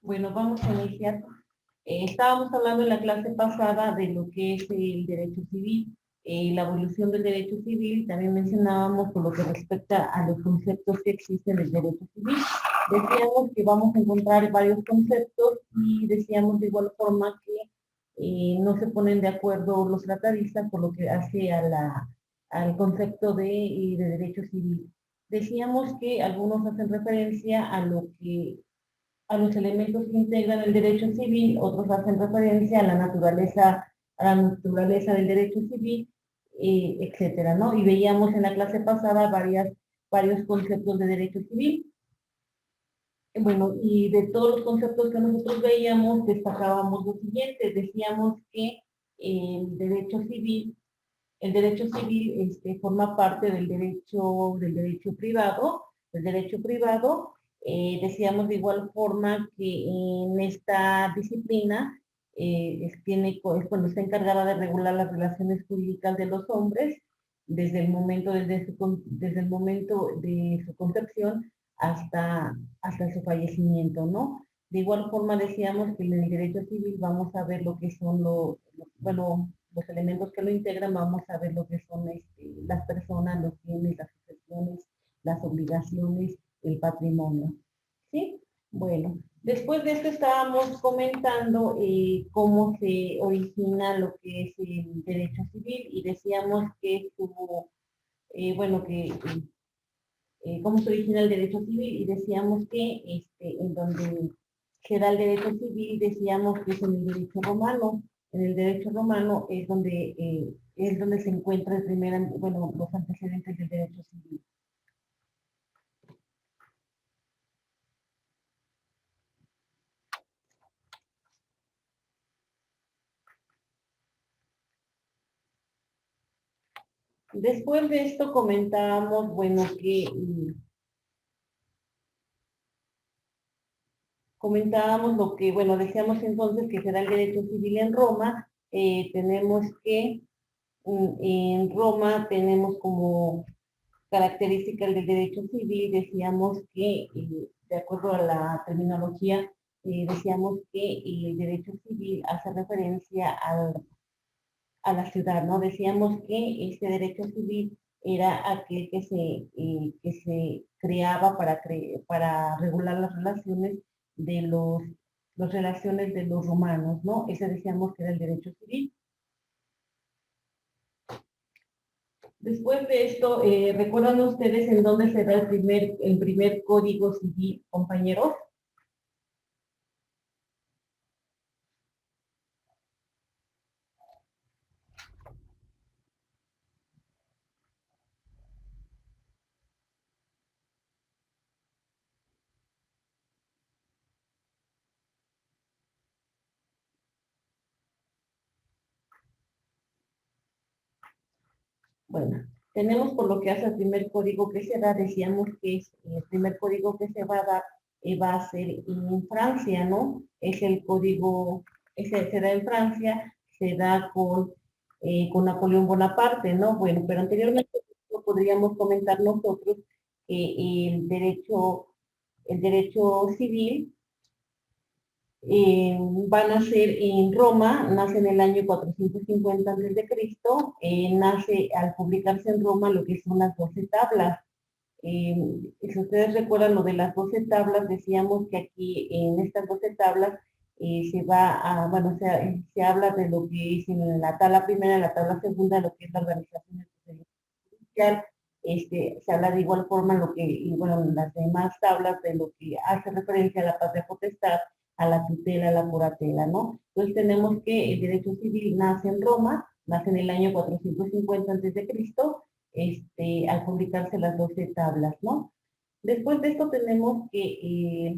Bueno, vamos a iniciar. Estábamos hablando en la clase pasada de lo que es el derecho civil, la evolución del derecho civil. También mencionábamos por lo que respecta a los conceptos que existen del derecho civil. Decíamos que vamos a encontrar varios conceptos y decíamos de igual forma que no se ponen de acuerdo los tratadistas por lo que hace al concepto de derecho civil. Decíamos que algunos hacen referencia a los elementos que integran el derecho civil, otros hacen referencia a la naturaleza del derecho civil, etcétera, ¿no? Y veíamos en la clase pasada varios conceptos de derecho civil. Bueno, y de todos los conceptos que nosotros veíamos, destacábamos lo siguiente. Decíamos que el derecho civil, forma parte del derecho privado, decíamos de igual forma que en esta disciplina cuando está encargada de regular las relaciones jurídicas de los hombres desde el momento de su concepción hasta su fallecimiento, ¿no? De igual forma decíamos que en el derecho civil vamos a ver lo que son los elementos que lo integran, vamos a ver lo que son las personas, los bienes, las sucesiones, las obligaciones, el patrimonio. ¿Sí? Bueno, después de esto estábamos comentando cómo se origina lo que es el derecho civil y decíamos que tuvo, cómo se origina el derecho civil y decíamos que en donde se da el derecho civil, decíamos que es en el derecho romano. En el derecho romano es donde se encuentra los antecedentes del derecho civil. Después de esto comentábamos, decíamos entonces que se da el derecho civil en Roma. Tenemos que en Roma tenemos como características del derecho civil, decíamos que, de acuerdo a la terminología, decíamos que el derecho civil hace referencia a la ciudad, ¿no? Decíamos que este derecho civil era aquel que se creaba para regular las relaciones de las relaciones de los romanos, ¿no? Ese decíamos que era el derecho civil. Después de esto, ¿recuerdan ustedes en dónde se da el primer código civil, compañeros? Bueno, tenemos por lo que hace el primer código que se da, decíamos que es el primer código que se va a dar, va a ser en Francia, ¿no? Es el código, se da en Francia, se da con Napoleón Bonaparte, ¿no? Bueno, pero anteriormente podríamos comentar nosotros que el derecho civil van a ser en Roma, nace en el año 450 a.C., nace al publicarse en Roma lo que son las 12 tablas. Si ustedes recuerdan lo de las 12 tablas, decíamos que aquí en estas 12 tablas se habla de lo que es en la tabla primera, en la tabla segunda, lo que es la organización del procedimiento judicial. Se habla de igual forma en las demás tablas de lo que hace referencia a la patria potestad, a la tutela, a la curatela, ¿no? Entonces tenemos que el derecho civil nace en Roma, nace en el año 450 a.C., al publicarse las 12 tablas, ¿no? Después de esto tenemos que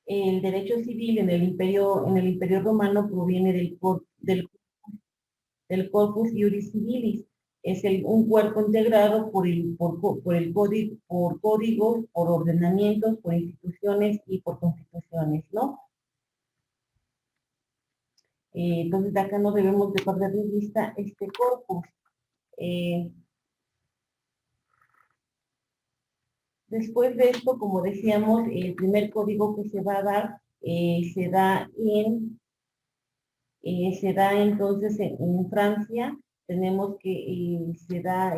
el derecho civil en el imperio romano proviene del corpus iuris civilis. Es un cuerpo integrado por códigos, por ordenamientos, por instituciones y por constituciones, ¿no? Entonces, de acá no debemos de perder de vista este corpus. Después de esto, como decíamos, el primer código que se va a dar se da entonces en Francia. Tenemos que se da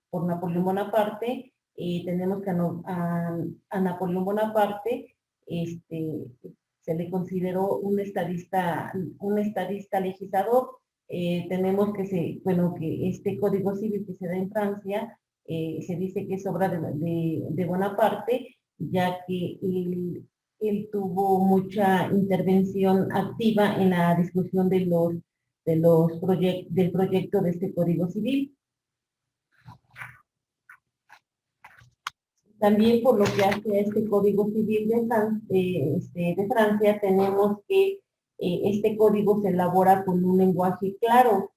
por Napoleón Bonaparte. Tenemos que a Napoleón Bonaparte se le consideró un estadista legislador. Tenemos que este Código Civil que se da en Francia se dice que es obra de Bonaparte, ya que él tuvo mucha intervención activa en la discusión del proyecto de este Código Civil. También por lo que hace a este Código Civil de Francia, tenemos que este código se elabora con un lenguaje claro.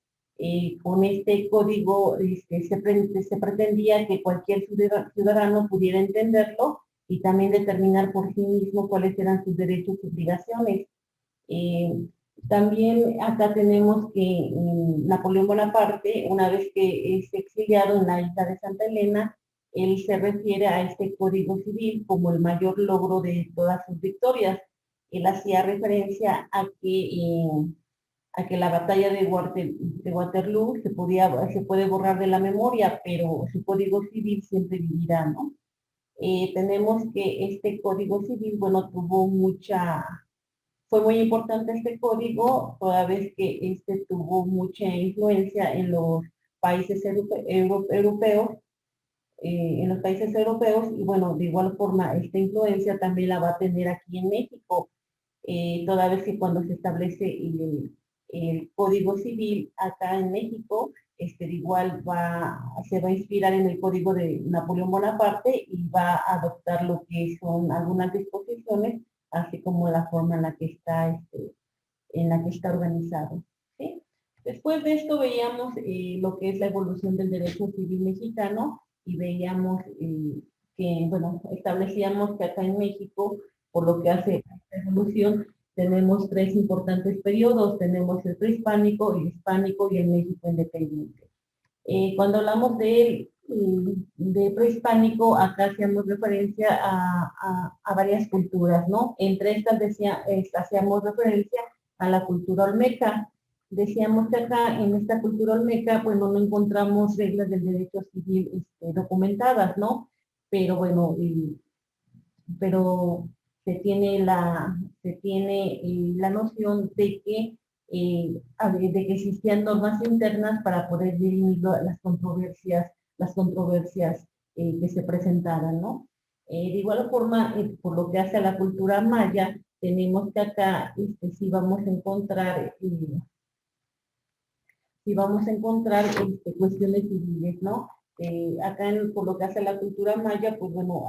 Con este código se pretendía que cualquier ciudadano pudiera entenderlo y también determinar por sí mismo cuáles eran sus derechos y obligaciones. También acá tenemos que Napoleón Bonaparte, una vez que es exiliado en la isla de Santa Elena, él se refiere a este Código Civil como el mayor logro de todas sus victorias. Él hacía referencia a que la batalla de Waterloo se puede borrar de la memoria, pero su Código Civil siempre vivirá, ¿no? Tenemos que este Código Civil, bueno, fue muy importante este código, toda vez que tuvo mucha influencia en los países europeos, y bueno, de igual forma, esta influencia también la va a tener aquí en México, toda vez que cuando se establece el Código Civil acá en México, igual se va a inspirar en el Código de Napoleón Bonaparte y va a adoptar lo que son algunas disposiciones, así como la forma en la que está organizado, ¿sí? Después de esto veíamos lo que es la evolución del derecho civil mexicano y veíamos que, bueno, establecíamos que acá en México, por lo que hace a esta evolución, tenemos tres importantes periodos. Tenemos el prehispánico, el hispánico y el México independiente. Cuando hablamos de prehispánico, acá hacíamos referencia a varias culturas, ¿no? Entre estas hacíamos referencia a la cultura olmeca. Decíamos que acá en esta cultura olmeca, pues no encontramos reglas del derecho civil documentadas, ¿no? Pero bueno, pero se tiene la noción de que existían normas internas para poder dirimir las controversias que se presentaran, ¿no? De igual forma, por lo que hace a la cultura maya, tenemos que acá sí vamos a encontrar cuestiones civiles, ¿no? Acá por lo que hace a la cultura maya, pues bueno,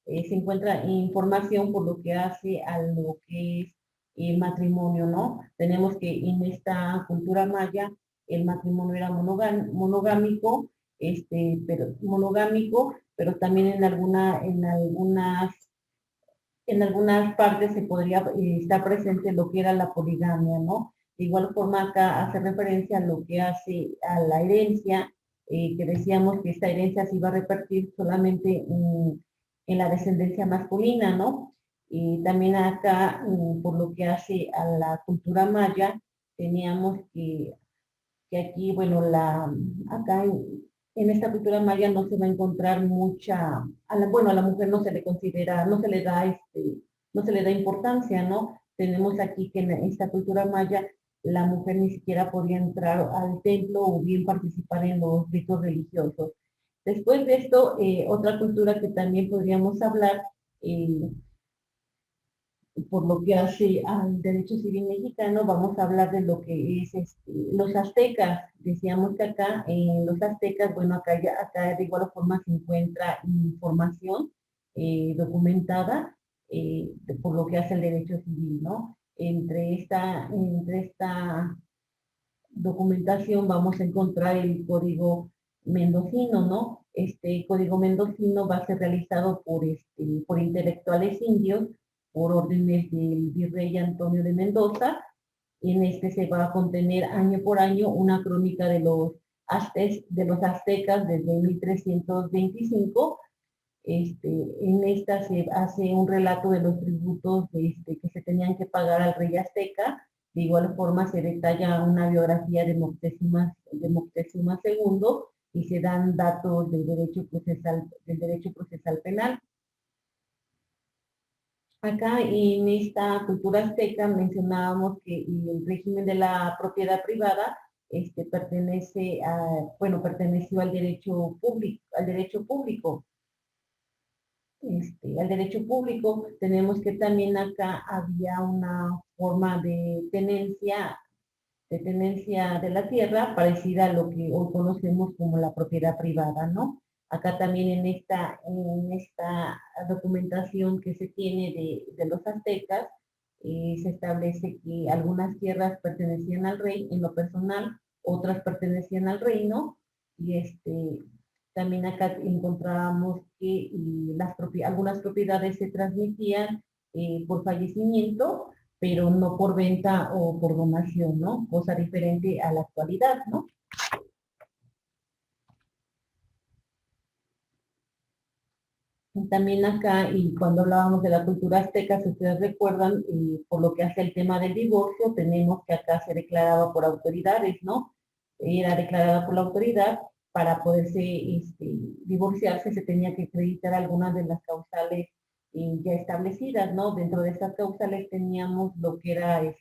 se encuentra información por lo que hace a lo que es el matrimonio, ¿no? Tenemos que en esta cultura maya el matrimonio era monogámico, pero también en algunas partes se podría estar presente lo que era la poligamia, ¿no? De igual forma acá hace referencia a lo que hace a la herencia, que decíamos que esta herencia se iba a repartir solamente en la descendencia masculina, ¿no? Y también acá, por lo que hace a la cultura maya, teníamos que aquí, bueno, acá en esta cultura maya no se va a encontrar bueno, a la mujer no se le considera, no se le da importancia, ¿no? Tenemos aquí que en esta cultura maya la mujer ni siquiera podía entrar al templo o bien participar en los ritos religiosos. Después de esto, otra cultura que también podríamos hablar, por lo que hace al derecho civil mexicano, vamos a hablar de lo que es los aztecas. Decíamos que acá, en los aztecas, bueno, acá de igual forma se encuentra información documentada por lo que hace el derecho civil, ¿no? Entre esta documentación vamos a encontrar el código mendocino, ¿no? Este código mendocino va a ser realizado por intelectuales indios por órdenes del virrey Antonio de Mendoza. En este se va a contener año por año una crónica de los aztecas desde 1325 En esta se hace un relato de los tributos que se tenían que pagar al rey azteca. De igual forma se detalla una biografía de Moctezuma II y se dan datos del derecho procesal penal. Acá en esta cultura azteca mencionábamos que el régimen de la propiedad privada perteneció al derecho público. Tenemos que también acá había una forma de tenencia de la tierra parecida a lo que hoy conocemos como la propiedad privada, ¿no? Acá también en esta documentación que se tiene de los aztecas, se establece que algunas tierras pertenecían al rey en lo personal, otras pertenecían al reino, y también acá encontrábamos que algunas propiedades se transmitían por fallecimiento, pero no por venta o por donación, ¿no? Cosa diferente a la actualidad, ¿no? También acá, y cuando hablábamos de la cultura azteca, si ustedes recuerdan, por lo que hace el tema del divorcio, tenemos que acá se declaraba por autoridades, ¿no? Era declarada por la autoridad. Para poderse divorciarse se tenía que acreditar algunas de las causales ya establecidas, ¿no? Dentro de estas causales teníamos lo que era la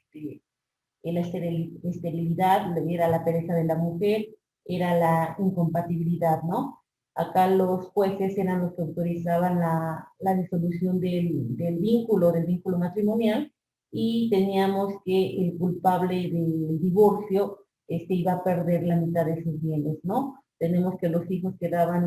esterilidad, era la pereza de la mujer, era la incompatibilidad, ¿no? Acá los jueces eran los que autorizaban la disolución del vínculo matrimonial, y teníamos que el culpable del divorcio iba a perder la mitad de sus bienes, ¿no? Tenemos que los hijos quedaban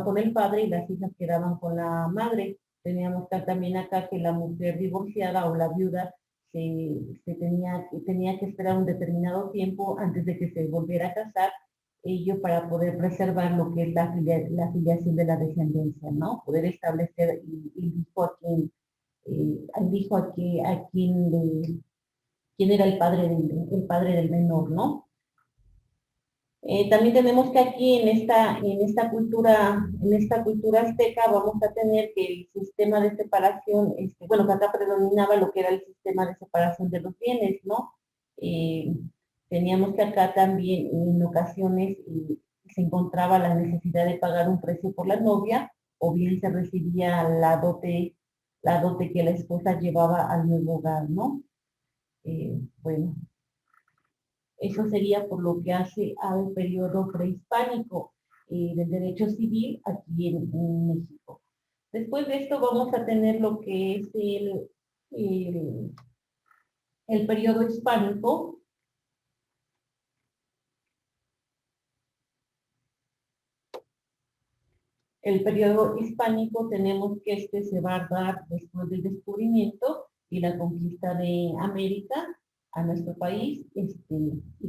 con el padre y las hijas quedaban con la madre. Teníamos también acá que la mujer divorciada o la viuda tenía que esperar un determinado tiempo antes de que se volviera a casar, ello para poder preservar lo que es la filiación de la descendencia, ¿no? Poder establecer quién era el padre del menor, ¿no? También tenemos que aquí en esta cultura azteca vamos a tener que el sistema de separación, bueno, que acá predominaba lo que era el sistema de separación de los bienes, ¿no? Eh, Teníamos que acá también en ocasiones se encontraba la necesidad de pagar un precio por la novia, o bien se recibía la dote que la esposa llevaba al nuevo hogar, ¿no? Bueno, eso sería por lo que hace al periodo prehispánico del derecho civil aquí en México. Después de esto vamos a tener lo que es el, el periodo hispánico. El periodo hispánico tenemos que se va a dar después del descubrimiento y la conquista de América a nuestro país, y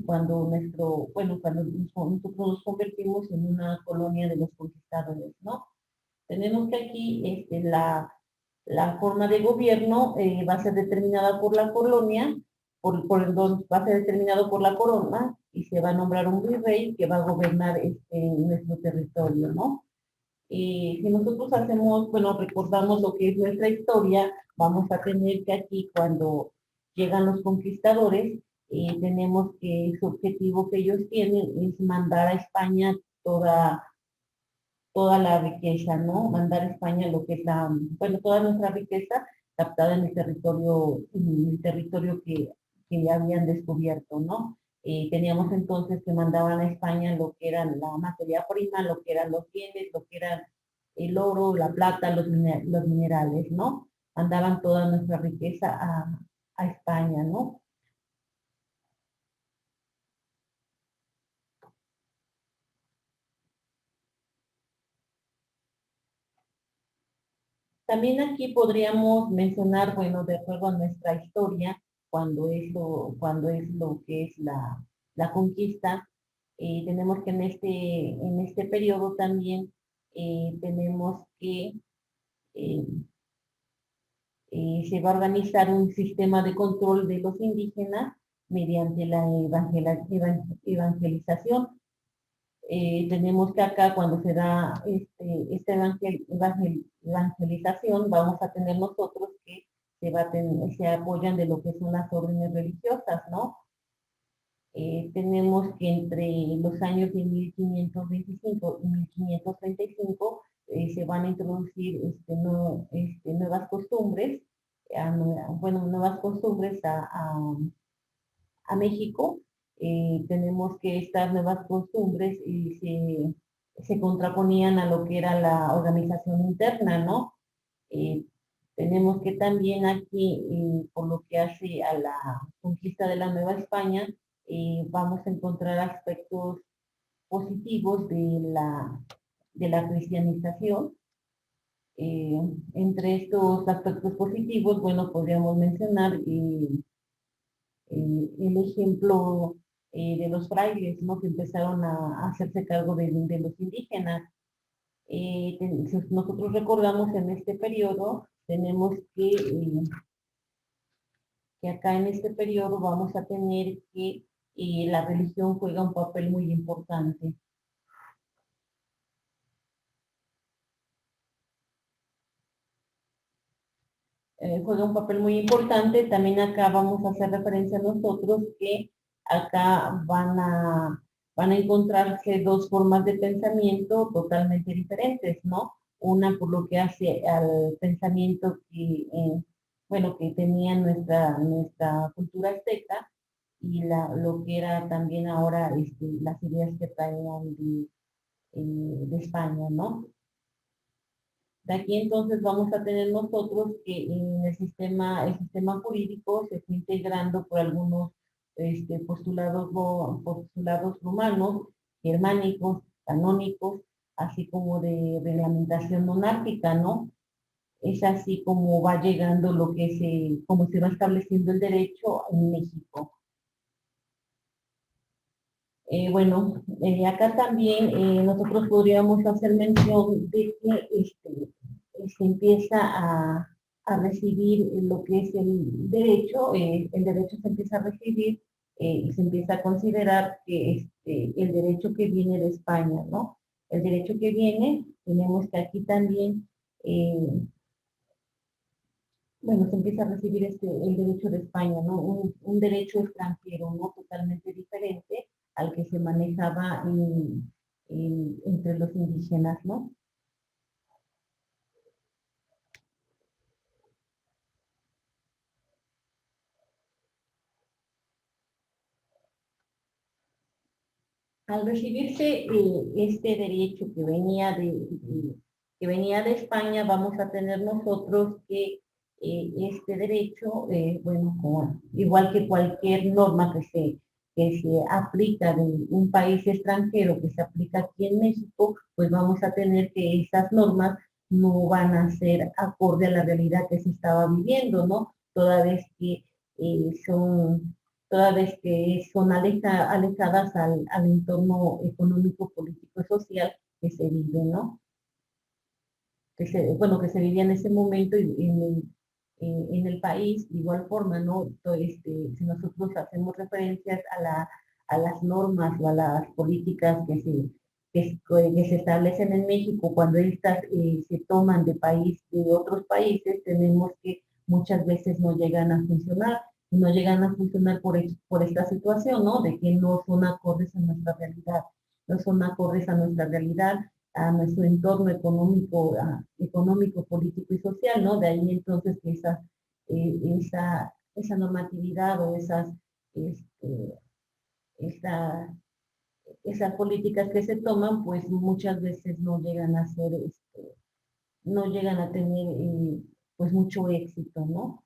cuando nosotros nos convertimos en una colonia de los conquistadores, ¿no? Tenemos que aquí la forma de gobierno va a ser determinada por la colonia, va a ser determinado por la corona, y se va a nombrar un virrey que va a gobernar nuestro territorio, ¿no? Si nosotros recordamos lo que es nuestra historia, vamos a tener que aquí cuando llegan los conquistadores, tenemos que su objetivo que ellos tienen es mandar a España toda la riqueza, ¿no? Mandar a España lo que es toda nuestra riqueza captada en el territorio que ya habían descubierto, ¿no? Teníamos entonces que mandaban a España lo que eran la materia prima, lo que eran los bienes, lo que eran el oro, la plata, los minerales, ¿no? Mandaban toda nuestra riqueza a España, ¿no? También aquí podríamos mencionar, bueno, de acuerdo a nuestra historia, cuando es lo que es la conquista, tenemos que en este periodo también tenemos que eh, se va a organizar un sistema de control de los indígenas mediante la evangelización. Tenemos que acá cuando se da esta evangelización, vamos a tener nosotros que se apoyan de lo que son las órdenes religiosas, ¿no? Tenemos que entre los años de 1525 y 1535 se van a introducir nuevas costumbres, bueno, nuevas costumbres a México. Tenemos que estas nuevas costumbres se contraponían a lo que era la organización interna, ¿no? Eh, Tenemos que también aquí, por lo que hace a la conquista de la Nueva España, vamos a encontrar aspectos positivos de la cristianización. Eh, Entre estos aspectos positivos, bueno, podríamos mencionar el ejemplo de los frailes, ¿no? Que empezaron a hacerse cargo de los indígenas. Si nosotros recordamos en este periodo, tenemos que acá en este periodo vamos a tener que la religión juega un papel muy importante. Juega un papel muy importante. También acá vamos a hacer referencia a nosotros que acá van a encontrarse dos formas de pensamiento totalmente diferentes, ¿no? Una por lo que hace al pensamiento bueno, que tenía nuestra cultura azteca y lo que era también ahora las ideas que traían de España, ¿no? De aquí entonces vamos a tener nosotros que en el sistema jurídico se fue integrando por algunos postulados romanos, germánicos, canónicos, así como de reglamentación monárquica, ¿no? Es así como va llegando como se va estableciendo el derecho en México. Bueno, acá también nosotros podríamos hacer mención de que se empieza a recibir lo que es el derecho se empieza a recibir y se empieza a considerar que el derecho que viene de España, ¿no? El derecho que viene, tenemos que aquí también, bueno, se empieza a recibir el derecho de España, ¿no? Un derecho extranjero, ¿no? Totalmente diferente al que se manejaba entre los indígenas, ¿no? Al recibirse este derecho que venía de España, vamos a tener nosotros que este derecho, bueno, igual que cualquier norma que se aplica de un país extranjero, que se aplica aquí en México, pues vamos a tener que esas normas no van a ser acorde a la realidad que se estaba viviendo, ¿no? Son toda vez que son alejadas al entorno económico, político y social que se vive, ¿no? Bueno, que se vivía en ese momento y en el país, de igual forma, ¿no? Si nosotros hacemos referencias a las normas o a las políticas que se establecen en México, cuando estas se toman de otros países, tenemos que muchas veces no llegan a funcionar, y no llegan a funcionar por esta situación, ¿no? De que no son acordes a nuestra realidad, no son acordes a nuestra realidad, a nuestro entorno económico, político y social, ¿no? De ahí entonces que esa normatividad o este, esa- esas políticas que se toman, pues muchas veces no llegan a ser, no llegan a tener pues mucho éxito, ¿no?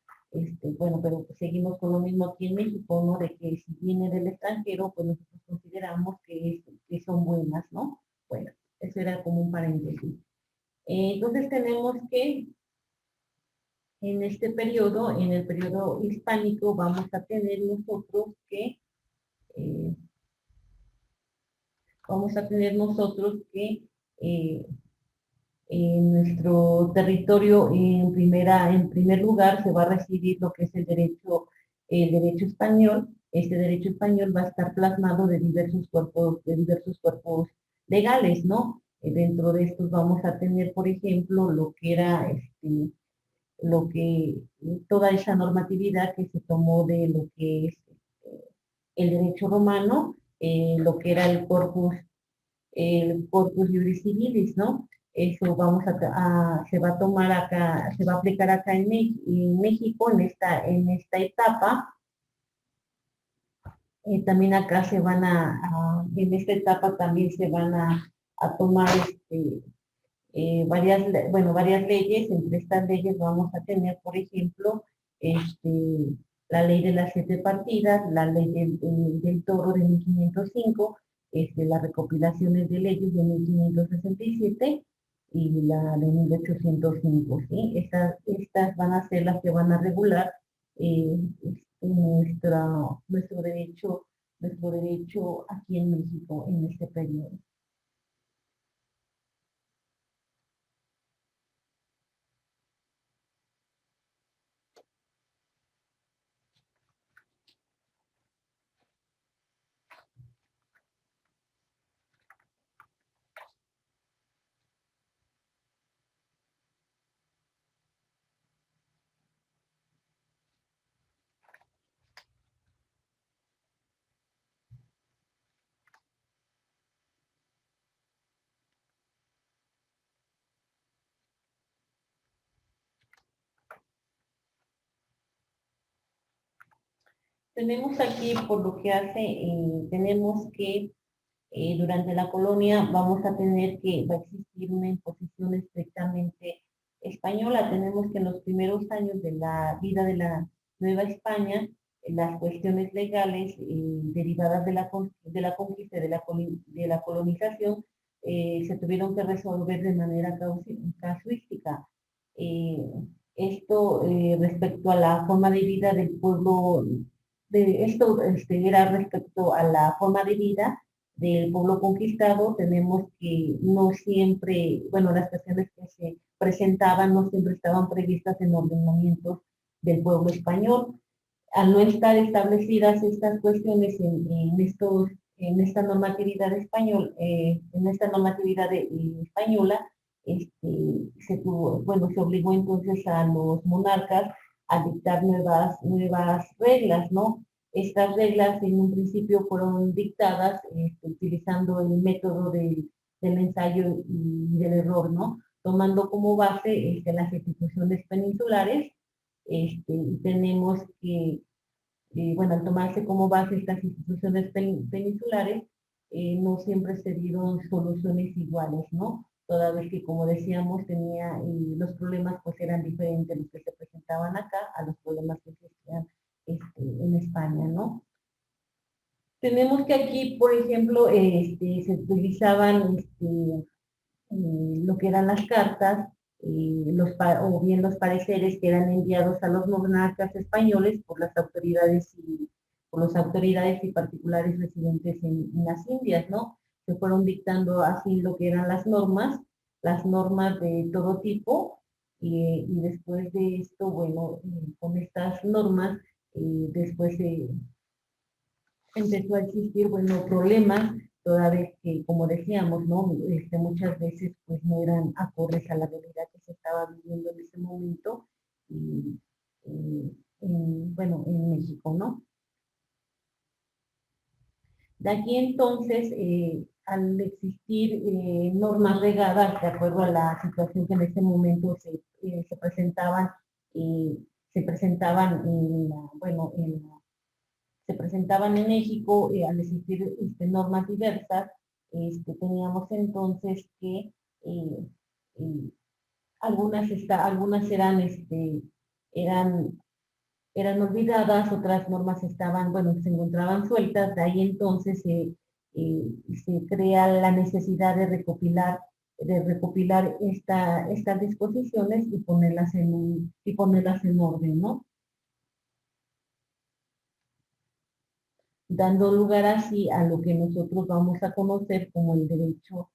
Bueno, pero pues seguimos con lo mismo aquí en México, ¿no? De que si viene del extranjero, pues nosotros consideramos que son buenas, ¿no? Bueno, eso era como un paréntesis. Entonces tenemos que en el periodo hispánico, vamos a tener nosotros eh, eh, en nuestro territorio, en primer lugar, se va a recibir lo que es el derecho español. Este derecho español va a estar plasmado de diversos cuerpos legales, ¿no? Dentro de estos vamos a tener, por ejemplo, lo que era lo que toda esa normatividad que se tomó de lo que es el derecho romano, lo que era el corpus juris civilis, ¿no? Eso se va a tomar acá, se va a aplicar acá en México en esta etapa. También acá en esta etapa también se van a tomar varias leyes. Entre estas leyes vamos a tener, por ejemplo, este, la ley de las 7 partidas, la ley del toro de 1505, las recopilaciones de leyes de 1567 y la de 1805, ¿sí? Estas van a ser las que van a regular eh, nuestro derecho aquí en México en este periodo. Tenemos aquí, por lo que hace, tenemos que durante la colonia vamos a tener que va a existir una imposición estrictamente española. Tenemos que en los primeros años de la vida de la Nueva España, las cuestiones legales derivadas de la conquista y de la colonización se tuvieron que resolver de manera casuística. Eh, Esto respecto a la forma de vida del pueblo, esto era respecto a la forma de vida del pueblo conquistado. Tenemos que no siempre, bueno, las cuestiones que se presentaban no siempre estaban previstas en ordenamientos del pueblo español. Al no estar establecidas estas cuestiones en esta normatividad española, se obligó entonces a los monarcas a dictar nuevas reglas, ¿no? Estas reglas en un principio fueron dictadas utilizando el método del ensayo y del error, ¿no? Tomando como base las instituciones peninsulares. Tenemos que, bueno, al tomarse como base estas instituciones peninsulares, no siempre se dieron soluciones iguales, ¿no? Toda vez que, como decíamos, los problemas pues eran diferentes los que se presentaban acá a los problemas que existían en España, ¿no? Tenemos que aquí, por ejemplo, se utilizaban lo que eran las cartas, o bien los pareceres que eran enviados a los monarcas españoles por las autoridades y particulares residentes en las Indias, ¿no? Se fueron dictando así lo que eran las normas de todo tipo, y después de esto, bueno, con estas normas, después empezó a existir, bueno, problemas, toda vez que, como decíamos, ¿no? Muchas veces pues no eran acordes a la realidad que se estaba viviendo en ese momento, y, bueno, en México, ¿no? De aquí entonces, al existir normas regadas de acuerdo a la situación que en ese momento se presentaban, eh, bueno, se presentaban en México, al existir normas diversas, teníamos entonces que eh, eh, algunas eran, eran olvidadas, otras normas bueno, se encontraban sueltas. De ahí entonces se crea la necesidad de recopilar estas disposiciones y ponerlas en orden, ¿no? Dando lugar así a lo que nosotros vamos a conocer como el derecho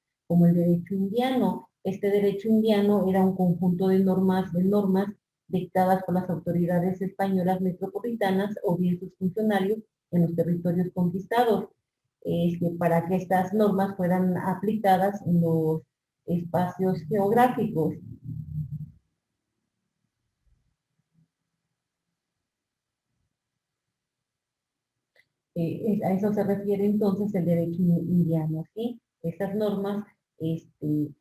indiano. Este derecho indiano era un conjunto de normas dictadas por las autoridades españolas metropolitanas o bien sus funcionarios en los territorios conquistados. para que estas normas fueran aplicadas en los espacios geográficos. A eso se refiere entonces el derecho indiano, ¿sí? Estas normas, este,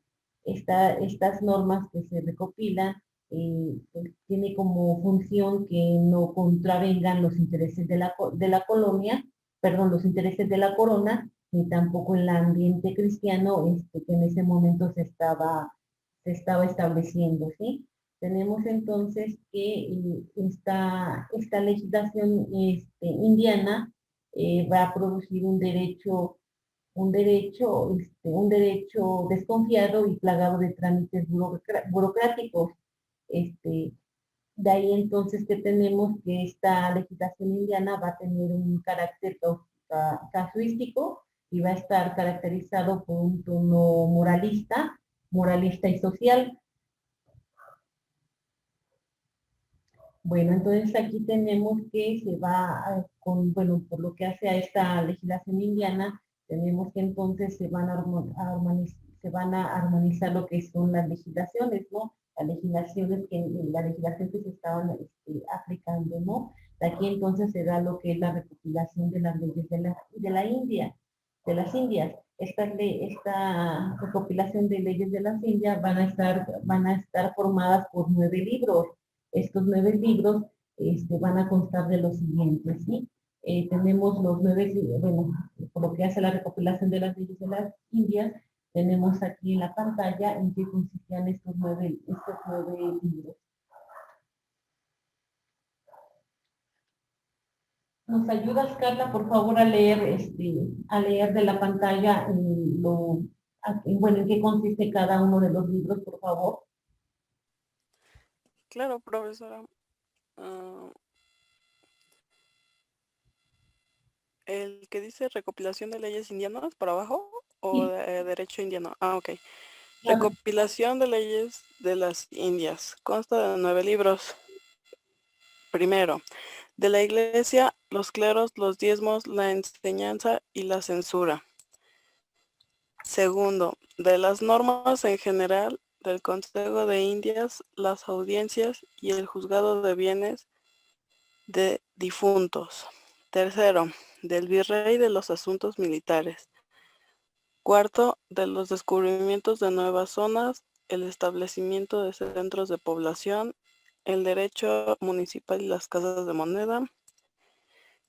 estas normas que se recopilan, pues, tiene como función que no contravengan los intereses de la colonia, perdón, los intereses de la corona, ni tampoco el ambiente cristiano que en ese momento se estaba estableciendo, ¿sí? Tenemos entonces que esta legislación indiana va a producir un derecho desconfiado y plagado de trámites burocráticos. Este, de ahí entonces que tenemos que esta legislación indiana va a tener un carácter casuístico y va a estar caracterizado por un tono moralista y social. Bueno, entonces aquí tenemos que se va bueno, por lo que hace a esta legislación indiana, tenemos que entonces se van a armonizar lo que son las legislaciones, ¿no? La legislación que se estaban aplicando, ¿no? De aquí entonces se da lo que es la recopilación de las leyes de la India, de las Indias. Esta recopilación de leyes de las Indias van a estar formadas por 9 libros. Estos 9 libros van a constar de los siguientes, ¿sí? Tenemos los 9, bueno, por lo que hace la recopilación de las leyes de las Indias, tenemos aquí en la pantalla en qué consistían estos nueve libros. ¿Nos ayudas, Carla, por favor, a leer de la pantalla bueno, en qué consiste cada uno de los libros, por favor? Claro, profesora. Ah, el que dice recopilación de leyes indianas para abajo o Sí. de derecho indiano. Ah, ok. A ver, Recopilación de leyes de las Indias. Consta de 9 libros. Primero, de la Iglesia, los cleros, los diezmos, la enseñanza y la censura. Segundo, de las normas en general del Consejo de Indias, las audiencias y el juzgado de bienes de difuntos. Tercero, del virrey de los asuntos militares. Cuarto, de los descubrimientos de nuevas zonas, el establecimiento de centros de población, el derecho municipal y las casas de moneda.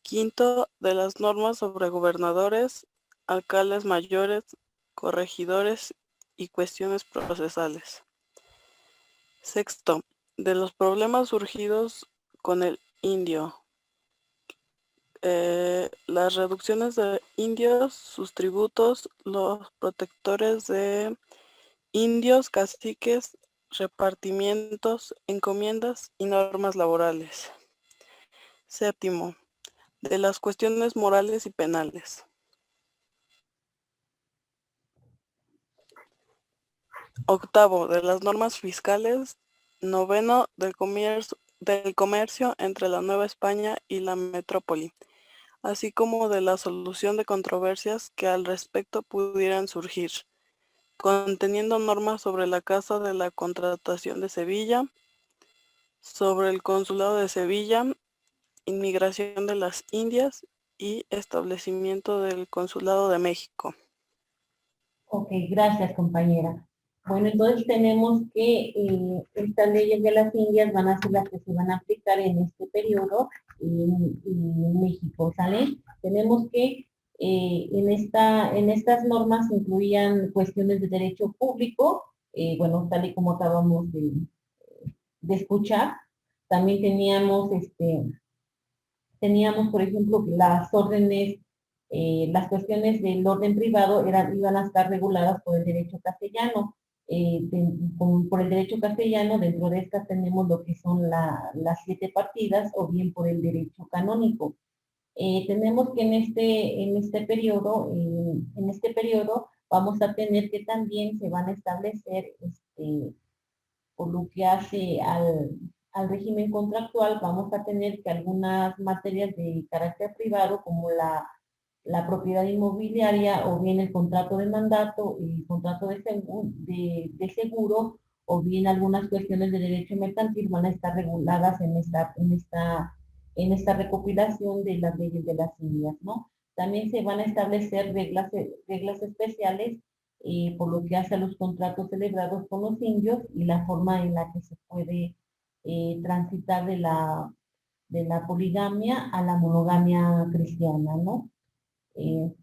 Quinto, de las normas sobre gobernadores, alcaldes mayores, corregidores y cuestiones procesales. Sexto, de los problemas surgidos con el indio, las reducciones de indios, sus tributos, los protectores de indios, caciques, repartimientos, encomiendas y normas laborales. Séptimo, de las cuestiones morales y penales. Octavo, de las normas fiscales. Noveno, del comercio entre la Nueva España y la metrópoli, así como de la solución de controversias que al respecto pudieran surgir, conteniendo normas sobre la Casa de la Contratación de Sevilla, sobre el Consulado de Sevilla, inmigración de las Indias y establecimiento del Consulado de México. ok, gracias, compañera. Bueno, entonces tenemos que estas leyes de las Indias van a ser las que se van a aplicar en este periodo en México, ¿sale? Tenemos que en estas normas incluían cuestiones de derecho público, bueno, tal y como acabamos de escuchar. También teníamos, por ejemplo, las cuestiones del orden privado iban a estar reguladas por el derecho castellano. Por el derecho castellano, dentro de estas tenemos lo que son las 7 partidas o bien por el derecho canónico. Tenemos que en este periodo vamos a tener que también se van a establecer por lo que hace al régimen contractual, vamos a tener que algunas materias de carácter privado, como la propiedad inmobiliaria o bien el contrato de mandato, el contrato de seguro o bien algunas cuestiones de derecho mercantil van a estar reguladas en esta recopilación de las leyes de las Indias, ¿no? También se van a establecer reglas especiales por lo que hace a los contratos celebrados con los indios y la forma en la que se puede transitar de la poligamia a la monogamia cristiana, ¿no? Eh,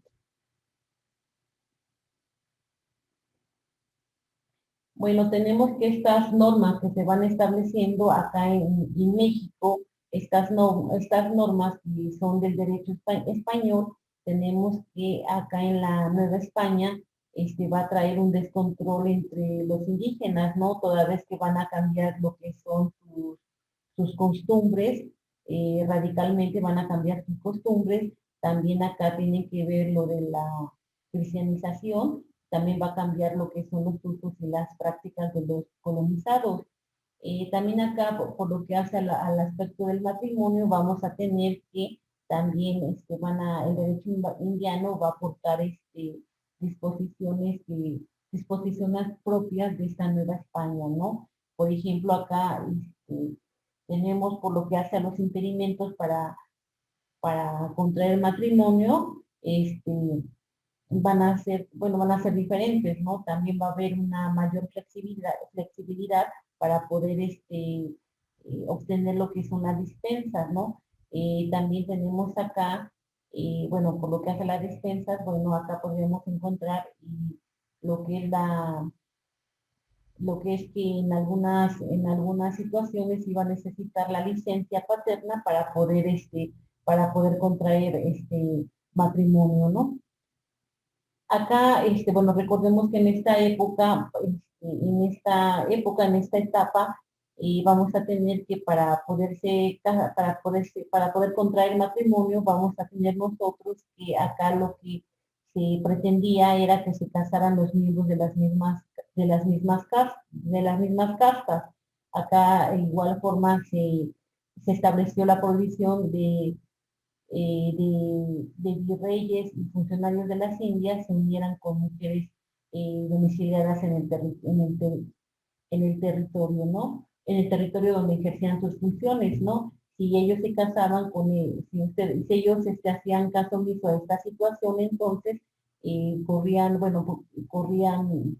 bueno, tenemos que estas normas que se van estableciendo acá en México, estas normas que son del derecho español, tenemos que acá en la Nueva España va a traer un descontrol entre los indígenas, ¿no? Toda vez que van a cambiar lo que son sus costumbres, radicalmente van a cambiar sus costumbres. También acá tiene que ver lo de la cristianización, también va a cambiar lo que son los usos y las prácticas de los colonizados. También acá, por lo que hace al aspecto del matrimonio, vamos a tener que también el derecho indiano va a aportar disposiciones, disposiciones propias de esta Nueva España, ¿no? Por ejemplo, acá tenemos por lo que hace a los impedimentos para contraer matrimonio, van a ser diferentes, ¿no? También va a haber una mayor flexibilidad para poder obtener lo que son las dispensas, ¿no? También tenemos acá, bueno, por lo que hace las dispensas, bueno, acá podemos encontrar lo que es lo que es que en algunas situaciones iba a necesitar la licencia paterna para poder contraer matrimonio, ¿no? Acá, bueno, recordemos que en esta etapa, vamos a tener que para poder contraer matrimonio, vamos a tener nosotros que acá lo que se pretendía era que se casaran los miembros de las mismas castas. Acá, de igual forma, se estableció la prohibición de virreyes y funcionarios de las Indias se unieran con mujeres domiciliadas en el territorio, ¿no? En el territorio donde ejercían sus funciones, ¿no? Si ellos se casaban si ellos hacían caso omiso a esta situación, entonces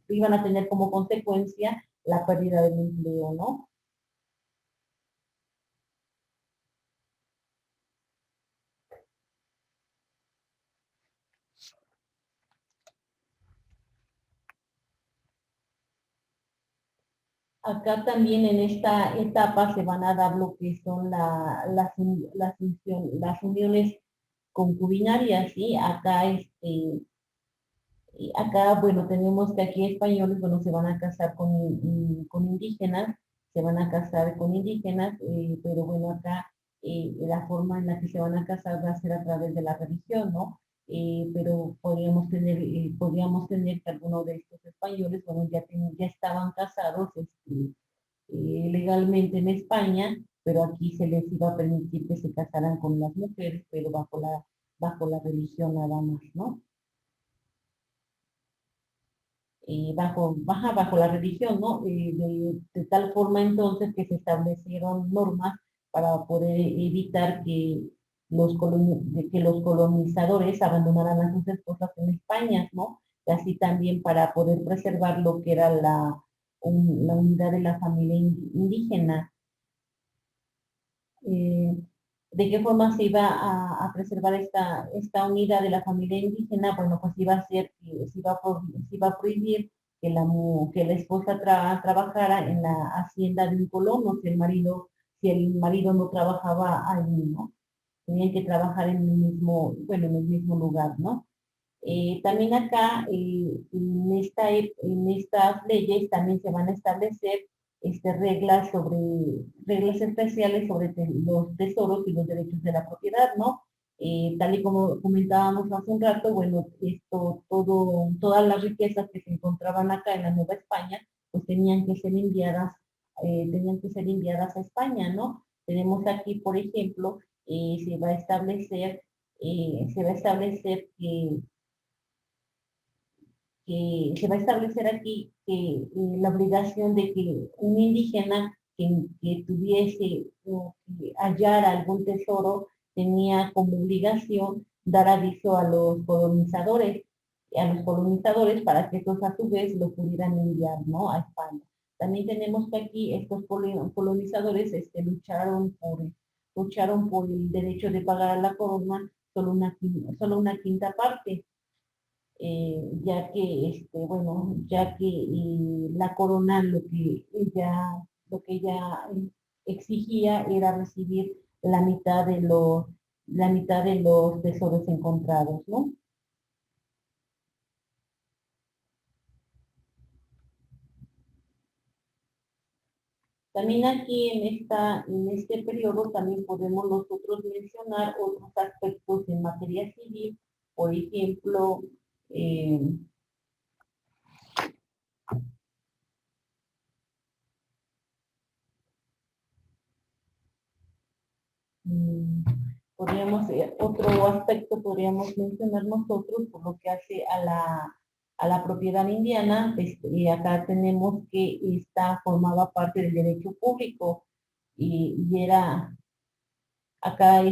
iban a tener como consecuencia la pérdida del empleo, ¿no? Acá también en esta etapa se van a dar lo que son las uniones concubinarias, ¿sí? Acá, bueno, tenemos que aquí españoles, bueno, se van a casar con indígenas, se van a casar con indígenas, pero bueno, acá la forma en la que se van a casar va a ser a través de la religión, ¿no? Pero podríamos tener que algunos de estos españoles, bueno, ya estaban casados legalmente en España, pero aquí se les iba a permitir que se casaran con las mujeres, pero bajo la religión nada más, ¿no? Bajo la religión, ¿no? De tal forma entonces que se establecieron normas para poder evitar que que los colonizadores abandonaran a sus esposas en España, ¿no? Y así también para poder preservar lo que era la unidad de la familia indígena. eh, ¿De qué forma se iba a preservar esta unidad de la familia indígena? Bueno, pues iba a ser, se iba a prohibir que la esposa trabajara en la hacienda de un colono si el marido no trabajaba ahí, ¿no? Tenían que trabajar en el mismo, bueno, en el mismo lugar, ¿no? También acá, en estas leyes también se van a establecer reglas especiales sobre los tesoros y los derechos de la propiedad, ¿no? Tal y como comentábamos hace un rato, bueno, todas las riquezas que se encontraban acá en la Nueva España, pues tenían que ser enviadas a España, ¿no? Tenemos aquí, por ejemplo, se va a establecer se va a establecer que se va a establecer aquí que la obligación de que un indígena que tuviese o que hallara algún tesoro tenía como obligación dar aviso a los colonizadores para que estos a su vez lo pudieran enviar, ¿no? A España. También tenemos que aquí estos colonizadores lucharon por el derecho de pagar a la corona solo una quinta parte, ya que, bueno, ya que la corona lo que ella exigía era recibir la mitad de los tesoros encontrados, ¿no? También aquí en este periodo también podemos nosotros mencionar otros aspectos en materia civil, por ejemplo, eh, Mm, otro aspecto podríamos mencionar nosotros por lo que hace a la propiedad indiana, y acá tenemos que esta formaba parte del derecho público y era acá,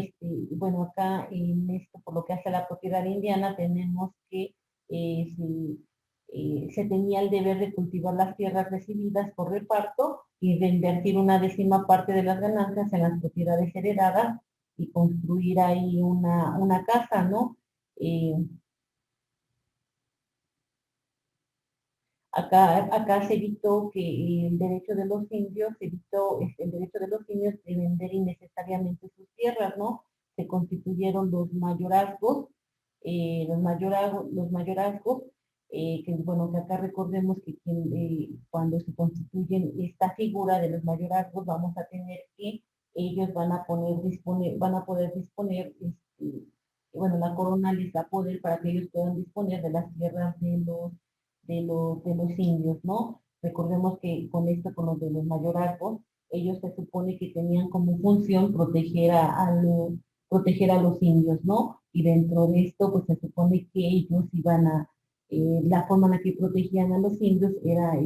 bueno, acá en esto, por lo que hace a la propiedad indiana, tenemos que se tenía el deber de cultivar las tierras recibidas por reparto y de invertir una décima parte de las ganancias en las propiedades heredadas y construir ahí una casa, ¿no? Eh, acá se evitó que el derecho de los indios, se evitó el derecho de los indios de vender innecesariamente sus tierras, ¿no? Se constituyeron los mayorazgos, que bueno, que acá recordemos que cuando se constituyen esta figura de los mayorazgos, vamos a tener que ellos van a poder disponer, bueno, la corona les da poder para que ellos puedan disponer de las tierras de los indios, ¿no? Recordemos que con esto, con los de los mayorazgos, ellos se supone que tenían como función proteger a los indios, ¿no? Y dentro de esto, pues se supone que ellos la forma en la que protegían a los indios era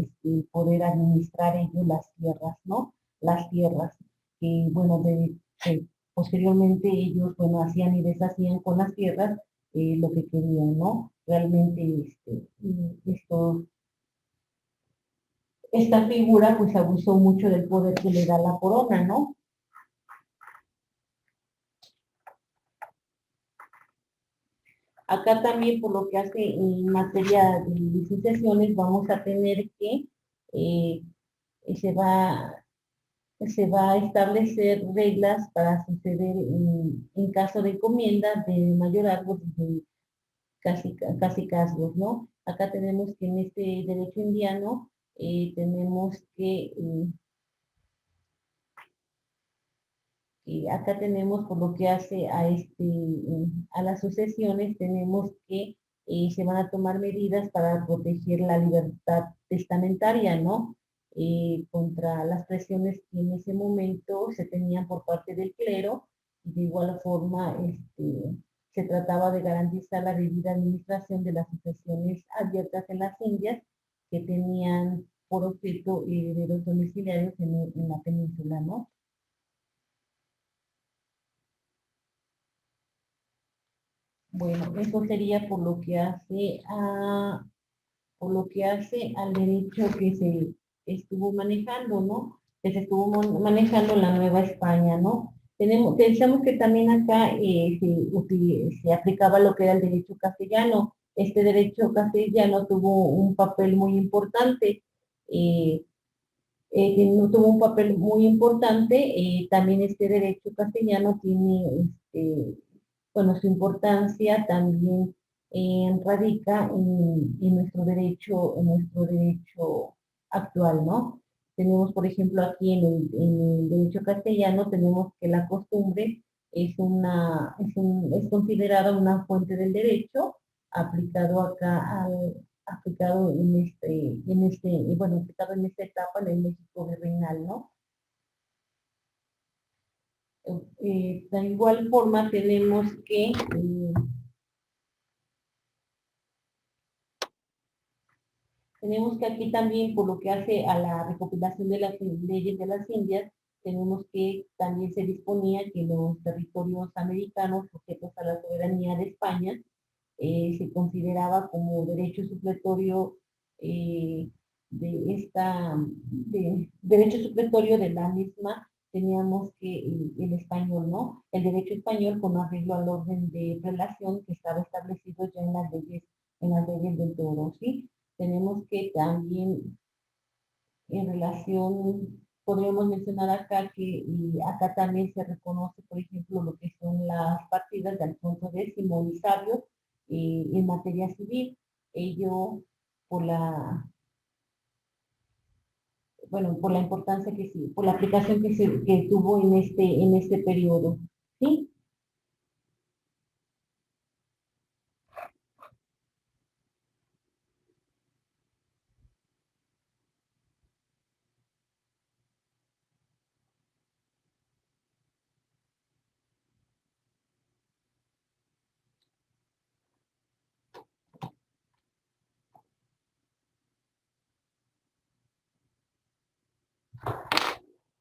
poder administrar ellos las tierras, ¿no? Las tierras, que bueno, que posteriormente ellos, bueno, hacían y deshacían con las tierras lo que querían, ¿no? Realmente esta figura pues abusó mucho del poder que le da la corona, ¿no? Acá también por lo que hace en materia de sucesiones vamos a tener que eh, se va, se va a establecer reglas para suceder en caso de encomienda de mayorazgos y de cacicazgos, ¿no? Acá tenemos que en este derecho indiano tenemos que y acá tenemos, por lo que hace a las sucesiones, tenemos que se van a tomar medidas para proteger la libertad testamentaria, ¿no? Contra las presiones que en ese momento se tenían por parte del clero, y de igual forma se trataba de garantizar la debida administración de las sucesiones abiertas en las Indias que tenían por objeto herederos domiciliarios en la península, ¿no? Bueno, eso sería por lo que hace al derecho que se estuvo manejando, ¿no? Que se estuvo manejando en la Nueva España, ¿no? Pensamos que también acá se aplicaba lo que era el derecho castellano. Este derecho castellano tuvo un papel muy importante. eh, que no tuvo un papel muy importante, también este derecho castellano tiene, bueno, su importancia también radica en nuestro derecho actual, ¿no? Tenemos, por ejemplo, aquí en el derecho castellano, tenemos que la costumbre es considerada una fuente del derecho aplicado acá aplicado bueno, aplicado en esta etapa en el México virreinal, ¿no? De igual forma tenemos que aquí también, por lo que hace a la recopilación de las leyes de las Indias, tenemos que también se disponía que los territorios americanos sujetos a la soberanía de España se consideraba como derecho supletorio eh, derecho supletorio de la misma, teníamos que el español, ¿no? El derecho español con arreglo al orden de relación que estaba establecido ya en las leyes del toro, ¿sí? Tenemos que también en relación, podríamos mencionar acá que y acá también se reconoce, por ejemplo, lo que son las partidas de Alfonso X y Sabio en materia civil. Ello por la, bueno, por la importancia que sí, por la aplicación que tuvo en este periodo. ¿Sí?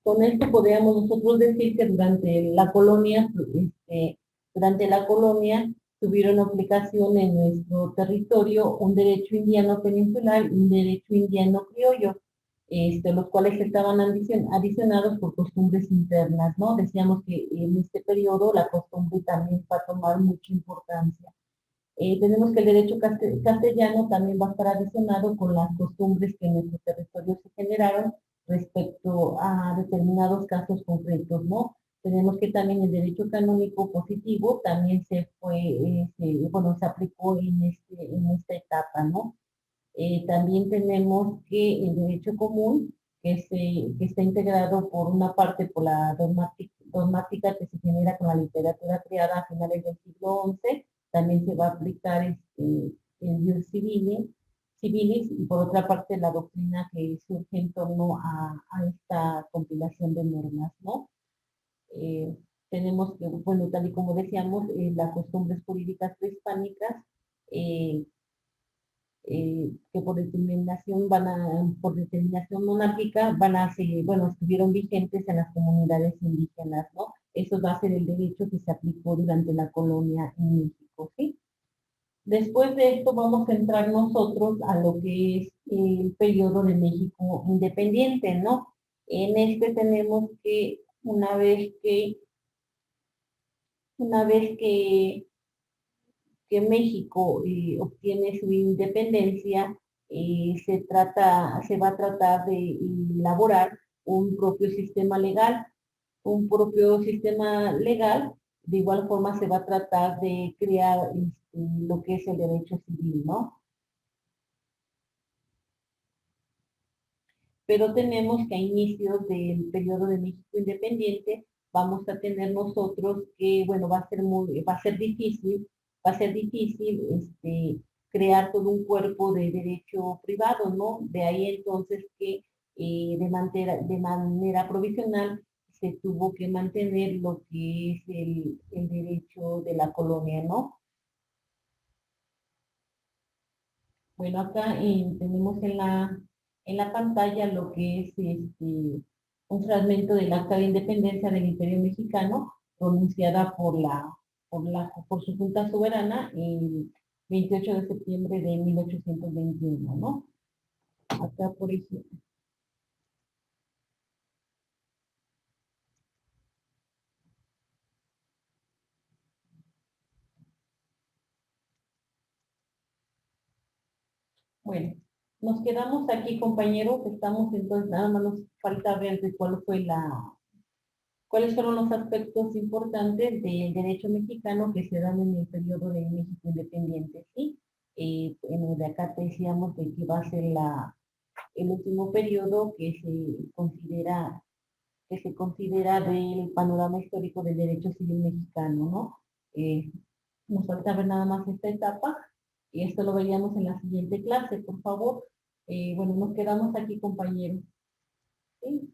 Con esto podríamos nosotros decir que durante la colonia tuvieron aplicación en nuestro territorio un derecho indiano peninsular y un derecho indiano criollo, los cuales estaban adicionados por costumbres internas, ¿no? Decíamos que en este periodo la costumbre también va a tomar mucha importancia. Tenemos que el derecho castellano también va a estar adicionado con las costumbres que en nuestro territorio se generaron respecto a determinados casos concretos, ¿no? Tenemos que también el derecho canónico positivo también se aplicó en esta etapa, ¿no? También tenemos que el derecho común, que está integrado por una parte por la dogmática que se genera con la literatura creada a finales del siglo XI, también se va a aplicar el Ius Civilis, y por otra parte la doctrina que surge en torno a esta compilación de normas, ¿no? Eh, tenemos que, bueno, tal y como decíamos, las costumbres jurídicas prehispánicas, eh, que por determinación monárquica bueno, estuvieron vigentes en las comunidades indígenas, ¿no? Eso va a ser el derecho que se aplicó durante la colonia en México, ¿sí? Después de esto vamos a entrar nosotros a lo que es el periodo de México independiente, ¿no? En este tenemos que una vez que México obtiene su independencia, se va a tratar de elaborar un propio sistema legal. De igual forma se va a tratar de crear lo que es el derecho civil, ¿no? Pero tenemos que a inicios del periodo de México independiente vamos a tener nosotros que, bueno, va a ser difícil crear todo un cuerpo de derecho privado, ¿no? De ahí entonces que de manera provisional se tuvo que mantener lo que es el derecho de la colonia, ¿no? Bueno, acá tenemos en la pantalla lo que es un fragmento del Acta de Independencia del Imperio Mexicano, pronunciada por su Junta Soberana el 28 de septiembre de 1821, ¿no? Acá, por ejemplo, bueno, nos quedamos aquí, compañeros, estamos entonces, nada más nos falta ver de cuáles fueron los aspectos importantes del derecho mexicano que se dan en el periodo de México independiente, ¿sí? De acá te decíamos de que va a ser el último periodo que se considera del panorama histórico del derecho civil mexicano, ¿no? Nos falta ver nada más esta etapa y esto lo veríamos en la siguiente clase, por favor. Bueno, nos quedamos aquí, compañeros. ¿Sí?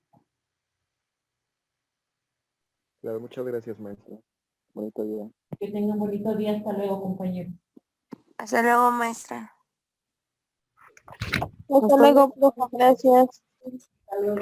Claro, muchas gracias, maestra. Bonito día. Que tengan bonito día. Hasta luego, compañeros. Hasta luego, maestra. Hasta luego, profe. Gracias. Hasta luego.